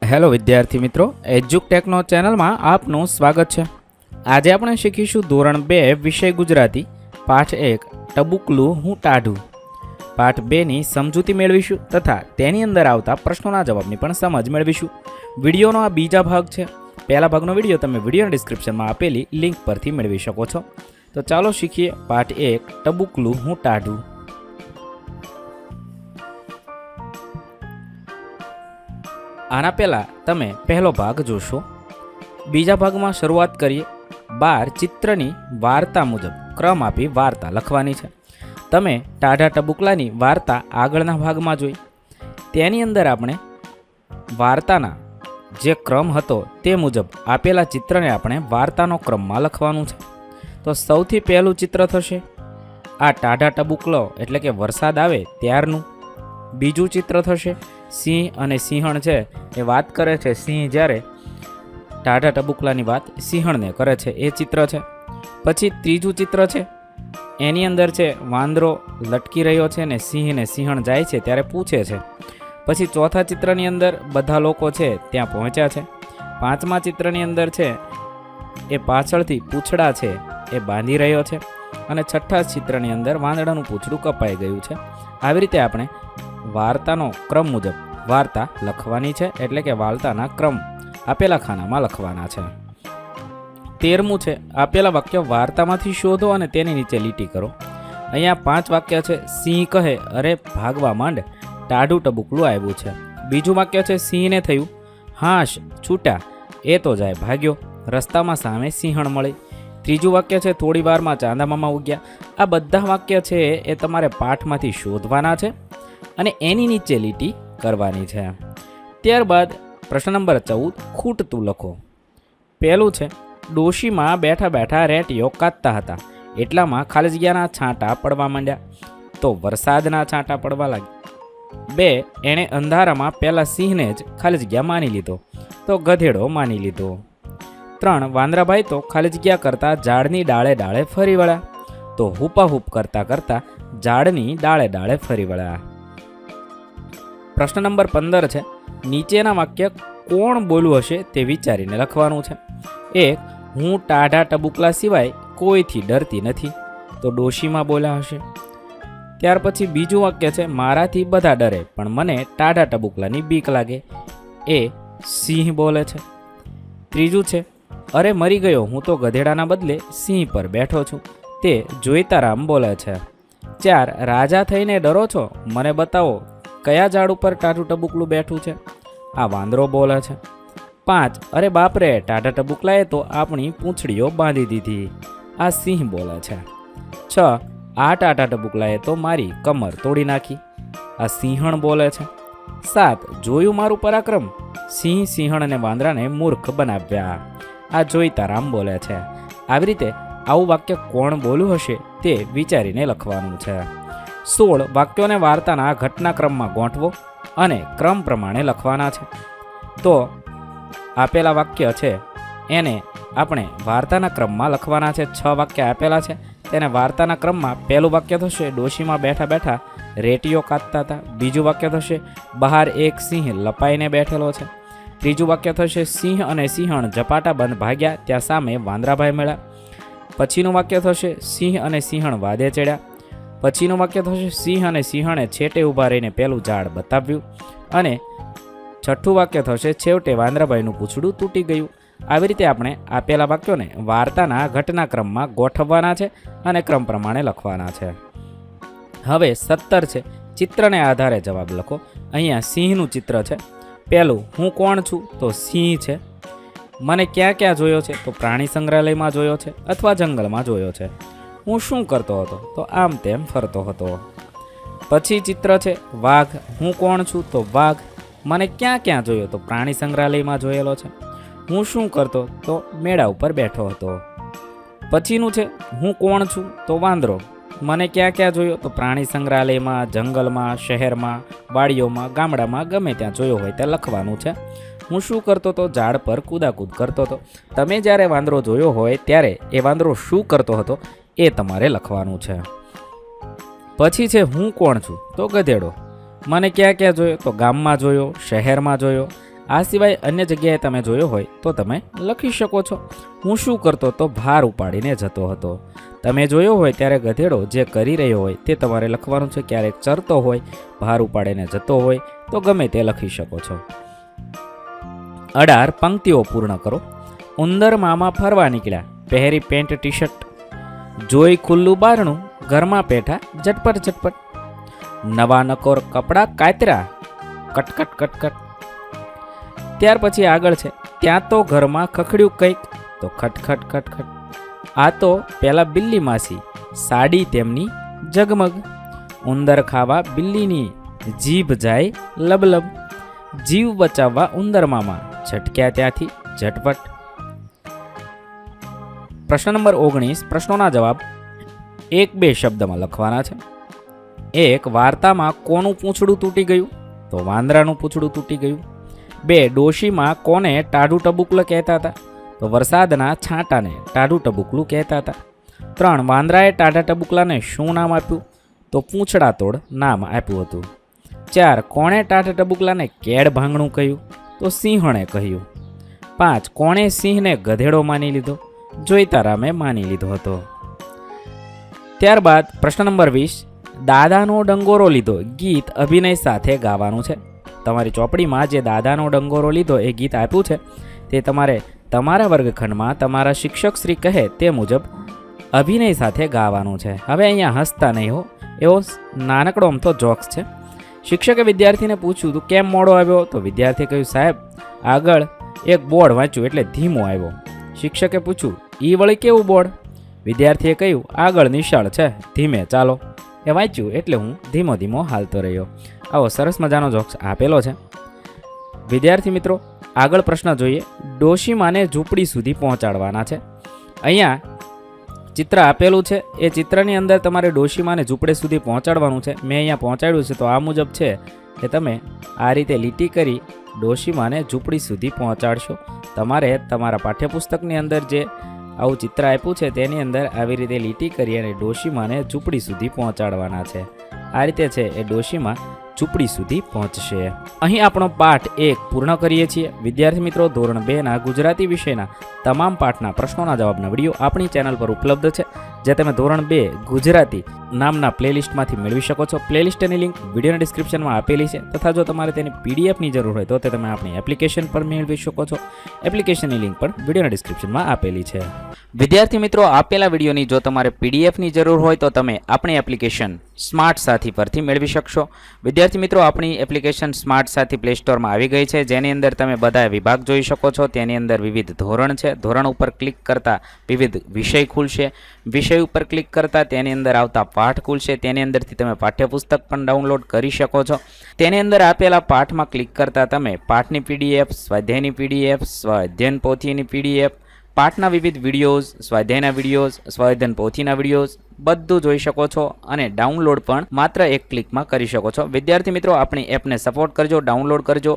Hello વિદ્યાર્થી મિત્રો, એજ્યુકટેકનો ચેનલમાં આપનું સ્વાગત છે। આજે આપણે શીખીશું ધોરણ 2 વિષય ગુજરાતી પાઠ 1 ટબુકલું હું ટાઢું। પાઠ 2ની સમજૂતી મેળવીશું તથા તેની અંદર આવતા પ્રશ્નોના જવાબની પણ સમજ મેળવીશું। વિડીયોનો આ બીજા ભાગ છે। પહેલા ભાગનો વિડીયો તમે વિડીયોના ડિસ્ક્રિપ્શનમાં આપેલી લિંક પરથી મેળવી શકો છો। તો ચાલો શીખીએ પાઠ 1 ટબુકલું હું ટાઢું। આના પહેલાં તમે પહેલો ભાગ જોશો। બીજા ભાગમાં શરૂઆત કરીએ। 12 ચિત્રની વાર્તા મુજબ ક્રમ આપી વાર્તા લખવાની છે। તમે ટાઢા ટબુકલાની વાર્તા આગળના ભાગમાં જોઈ, તેની અંદર આપણે વાર્તાના જે ક્રમ હતો તે મુજબ આપેલા ચિત્રને આપણે વાર્તાનો ક્રમમાં લખવાનું છે। તો સૌથી પહેલું ચિત્ર થશે આ ટાઢા ટબુકલો એટલે કે વરસાદ આવે ત્યારનું। બીજું ચિત્ર થશે સિંહ અને સિંહણ છે એ વાત કરે છે। સિંહ જ્યારે ટાઢા ટબુકલાની વાત સિંહણને કરે છે એ ચિત્ર છે। પછી ત્રીજું ચિત્ર છે એની અંદર છે વાંદરો લટકી રહ્યો છે ને સિંહ ને સિંહણ જાય છે ત્યારે પૂછે છે। પછી ચોથા ચિત્રની અંદર બધા લોકો છે ત્યાં પહોંચ્યા છે। પાંચમા ચિત્રની અંદર છે એ પાછળથી પૂંછડા છે એ બાંધી રહ્યો છે અને છઠ્ઠા ચિત્રની અંદર વાંદરાનું પૂંછડું કપાઈ ગયું છે। આવી રીતે આપણે વાર્તાનો ક્રમ મુજબ વાર્તા લખવાની છે, એટલે કે વાર્તાના ક્રમ આપેલા ખાનામાં લખવાના છે। 13મું છે આપેલા વાક્ય વાર્તામાંથી શોધો અને તેની નીચે લીટી કરો। અહીંયા 5 વાક્ય છે। સિંહ કહે, અરે ભાગવા માંડ, ટાઢું ટબુકલું આવ્યું છે। બીજું વાક્ય છે સિંહને થયું, હાશ છૂટા, એ તો જાય ભાગ્યો, રસ્તામાં સામે સિંહણ મળી। ત્રીજું વાક્ય છે થોડી વારમાં ચાંદા મામા ઉગ્યા। આ બધા વાક્ય છે એ તમારે પાઠમાંથી શોધવાના છે અને એની નીચે લીટી કરવાની છે। ત્યારબાદ પ્રશ્ન નંબર 14 ખૂટતું લખો। પહેલું છે ડોશીમાં બેઠા બેઠા રેટીઓ કાતતા હતા, એટલામાં ખાલી જગ્યાના છાંટા પડવા માંડ્યા, તો વરસાદના છાંટા પડવા લાગ્યા। 2 એણે અંધારામાં પહેલા સિંહને જ ખાલી જગ્યા માની લીધો, તો ગધેડો માની લીધો। 3 વાંદરાભાઈ તો ખાલી જગ્યા કરતા ઝાડની ડાળે ડાળે ફરી વળ્યા, તો હુપા હુપ કરતા કરતા ઝાડની ડાળે ડાળે ફરી વળ્યા। પ્રશ્ન નંબર 15 છે નીચેના વાક્ય કોણ બોલ્યું હશે તે વિચારીને લખવાનું છે। 1 હું ટાઢા ટબુકલા સિવાય કોઈથી ડરતી નથી, તો ડોશીમાં બોલ્યા હશે। ત્યાર પછી બીજું વાક્ય છે મારાથી બધા ડરે પણ મને ટાઢા ટબુકલાની બીક લાગે, એ સિંહ બોલે છે। ત્રીજું છે અરે મરી ગયો, હું તો ગધેડાના બદલે સિંહ પર બેઠો છું, તે જોઈતારામ બોલે છે। 4 રાજા થઈને ડરો છો, મને બતાવો કયા ઝાડ ઉપર ટાઢું ટબુકલું બેઠું છે, આ વાંદરો બોલે છે। 5 અરે બાપરે, ટાઢા ટબુકલાએ તો આપણી પૂંછડીઓ બાંધી દીધી, આ સિંહ બોલે છે। 6 આ ટાઢા ટબુકલાએ તો મારી કમર તોડી નાખી, આ સિંહણ બોલે છે। 7 જોયું મારું પરાક્રમ, સિંહ સિંહણ અને વાંદરાને મૂર્ખ બનાવ્યા, આ જોઈતારામ બોલે છે। આવી રીતે આવું વાક્ય કોણ બોલ્યું હશે તે વિચારીને લખવાનું છે। 16 વાક્યોને વાર્તાના ઘટનાક્રમમાં ગોઠવો અને ક્રમ પ્રમાણે લખવાના છે। તો આપેલા વાક્ય છે એને આપણે વાર્તાના ક્રમમાં લખવાના છે। 6 વાક્ય આપેલા છે તેને વાર્તાના ક્રમમાં પહેલું વાક્ય થશે ડોશીમાં બેઠા બેઠા રેટીઓ કાતતા હતા। બીજું વાક્ય થશે બહાર એક સિંહ લપાઈને બેઠેલો છે। ત્રીજું વાક્ય થશે સિંહ અને સિંહણ ઝપાટા બંધ ભાગ્યા, ત્યાં સામે વાંદરાભાઈ મળ્યા। પછીનું વાક્ય થશે સિંહ અને સિંહણ વાદે ચડ્યા। પછીનું વાક્ય થશે સિંહ અને સિંહણે છેટે ઊભા રહીને પેલું ઝાડ બતાવ્યું, અને છઠ્ઠું વાક્ય થશે છેવટે વાંદરાભાઈનું પૂંછડું તૂટી ગયું। આવી રીતે આપણે આપેલા વાક્યોને વાર્તાના ઘટનાક્રમમાં ગોઠવવાના છે અને ક્રમ પ્રમાણે લખવાના છે। હવે 17 છે ચિત્રને આધારે જવાબ લખો। અહીંયા સિંહનું ચિત્ર છે। પહેલું હું કોણ છું, તો સિંહ છે। મને ક્યાં ક્યાં જોયો છે, તો પ્રાણી સંગ્રહાલયમાં જોયો છે અથવા જંગલમાં જોયો છે। હું શું કરતો હતો, તો આમ તેમ ફરતો હતો। પછી ચિત્ર છે વાઘ, હું કોણ છું, તો વાઘ, મને ક્યાં ક્યાં જોયો, તો પ્રાણી સંગ્રહાલયમાં જોયેલો છે। હું શું કરતો, તો મેળા ઉપર બેઠો હતો। પછીનું છે હું કોણ છું, તો વાંદરો, મને ક્યાં ક્યાં જોયો, તો પ્રાણી સંગ્રહાલયમાં, જંગલમાં, શહેરમાં, વાડીઓમાં, ગામડામાં, ગમે ત્યાં જોયો હોય તે લખવાનું છે। હું શું કરતો હતો, ઝાડ પર કૂદાકૂદ કરતો હતો। તમે જ્યારે વાંદરો જોયો હોય ત્યારે એ વાંદરો શું કરતો હતો એ તમારે લખવાનું છે। પછી છે હું કોણ છું, તો ગધેડો, મને ક્યાં ક્યાં જોયો, તો ગામમાં જોયો, શહેરમાં જોયો, આ સિવાય અન્ય જગ્યાએ તમે જોયો હોય તો તમે લખી શકો છો. હું શું કરતો તો ભાર ઉપાડીને જતો હતો. તમે જોયો હોય ત્યારે ગધેડો જે કરી રહ્યો હોય તે તમારે લખવાનું છે. ક્યારેક ચરતો હોય, ભાર ઉપાડીને જતો હોય તો ગમે તે લખી શકો છો. 18 પંક્તિઓ પૂર્ણ કરો. ઉંદર મામા ફરવા નીકળ્યા, પહેરી પેન્ટ ટી શર્ટ, જોઈ ખુલ્લું બારણું, ઘરમાં પેઠા ઝટપટ ઝટપટ, નવા નકોર કપડાં કાતરા, કટકટ કટકટ. ત્યાર પછી આગળ છે, ત્યાં તો ઘરમાં ખખડ્યું કંઈક, તો ખટખટ ખટખટ. આ તો પેલા બિલ્લી માસી, સાડી તેમની ઝગમગ, ઉંદર ખાવા બિલ્લીની જીભ જાય લબલબ, જીવ બચાવવા ઉંદર મામા છટક્યા ત્યાંથી ઝટપટ. પ્રશ્ન નંબર 19. પ્રશ્નોના જવાબ 1-2 શબ્દમાં લખવાના છે. 1. વાર્તામાં કોનું પૂંછડું તૂટી ગયું? તો વાંદરાનું પૂંછડું તૂટી ગયું. 2. ડોશીમાં કોને ટાઢું ટબુકલું કહેતા હતા? તો વરસાદના છાંટાને ટાઢું ટબુકલું કહેતા હતા. 3. વાંદરાએ ટાઢા ટબુકલાને શું નામ આપ્યું? તો પૂંછડા તોડ નામ આપ્યું હતું. 4. કોણે ટાઢા ટબુકલાને કેડ ભાંગણું કહ્યું? તો સિંહણે કહ્યું. 5. કોણે સિંહને ગધેડો માની લીધો? જોઈતારામે માની લીધો હતો. ત્યારબાદ પ્રશ્ન નંબર 20. દાદાનો ડંગોરો લીધો ગીત અભિનય સાથે ગાવાનું છે. તમારી ચોપડીમાં જે દાદાનો ડંગોરો લીધો એ ગીત આપ્યું છે તે તમારે તમારા વર્ગખંડમાં તમારા શિક્ષક શ્રી કહે તે મુજબ અભિનય સાથે ગાવાનું છે. હવે અહીંયા હસતા નહીં હો, એવો નાનકડો અમથો જોક્સ છે. શિક્ષકે વિદ્યાર્થીને પૂછ્યું તું કેમ મોડો આવ્યો? તો વિદ્યાર્થીએ કહ્યું સાહેબ આગળ એક બોર્ડ વાંચ્યું એટલે ધીમો આવ્યો. શિક્ષકે પૂછ્યું ઈ વળી કેવું બોર્ડ? વિદ્યાર્થીએ કહ્યું આગળ નિશાળ છે, ધીમે ચાલો. એ વાંચ્યું એટલે હું ધીમો ધીમો હાલતો રહ્યો. આવો સરસ મજાનો જોક્સ આપેલો છે. વિદ્યાર્થી મિત્રો, આગળ પ્રશ્ન જોઈએ. ડોશીમાને ઝૂંપડી સુધી પહોંચાડવાના છે. અહીંયા ચિત્ર આપેલું છે, એ ચિત્રની અંદર તમારે ડોશીમાને ઝૂંપડી સુધી પહોંચાડવાનું છે. મેં અહીંયા પહોંચાડ્યું છે તો આ મુજબ છે કે તમે આ રીતે લીટી કરી ડોશીમાને ઝૂંપડી સુધી પહોંચાડશો. તમારે તમારા પાઠ્યપુસ્તકની અંદર જે આવું ચિત્ર આપ્યું છે તેની અંદર આવી રીતે લીટી કરી અને ડોશીમાને ઝૂંપડી સુધી પહોંચાડવાના છે. આ રીતે છે એ ડોશીમા ઝૂંપડી સુધી પહોંચશે. અહીં આપણો પાઠ 1 પૂર્ણ કરીએ છીએ. વિદ્યાર્થી મિત્રો, ધોરણ 2ના ગુજરાતી વિષયના તમામ પાઠના પ્રશ્નોના જવાબના વિડીયો આપણી ચેનલ પર ઉપલબ્ધ છે, જે તમે ધોરણ 2 ગુજરાતી નામના પ્લેલિસ્ટમાંથી મેળવી શકો છો. પ્લેલિસ્ટની લિંક વિડીયોના ડિસ્ક્રિપ્શનમાં આપેલી છે, તથા જો તમારે તેની પીડીએફની જરૂર હોય તો તે તમે આપણી એપ્લિકેશન પર મેળવી શકો છો. એપ્લિકેશનની લિંક પણ વિડીયોના ડિસ્ક્રિપ્શનમાં આપેલી છે. વિદ્યાર્થી મિત્રો, આપેલા વિડીયોની જો તમારે પીડીએફની જરૂર હોય તો તમે આપણી એપ્લિકેશન સ્માર્ટ સાથી પરથી મેળવી શકશો. વિદ્યાર્થી મિત્રો, આપણી એપ્લિકેશન સ્માર્ટ સાથી પ્લે સ્ટોરમાં આવી ગઈ છે, જેની અંદર તમે બધા વિભાગ જોઈ શકો છો. તેની અંદર વિવિધ ધોરણ છે. ધોરણ ઉપર ક્લિક કરતાં વિવિધ વિષય ખુલશે. વિષય ઉપર ક્લિક કરતાં તેની અંદર આવતા પાઠ ખુલશે. તેની અંદરથી તમે પાઠ્યપુસ્તક પણ ડાઉનલોડ કરી શકો છો. તેની અંદર આપેલા પાઠમાં ક્લિક કરતાં તમે પાઠની પીડીએફ, સ્વાધ્યાયની પીડીએફ, સ્વાધ્યાયન પોથીની પીડીએફ, પાઠના વિવિધ વિડીયોઝ, સ્વાધ્યાયના વિડીયોઝ, સ્વાધ્યાયન પોથીના વિડીયોઝ બધું જોઈ શકો છો અને ડાઉનલોડ પણ માત્ર એક ક્લિકમાં કરી શકો છો. વિદ્યાર્થી મિત્રો, આપણી એપને સપોર્ટ કરજો, ડાઉનલોડ કરજો.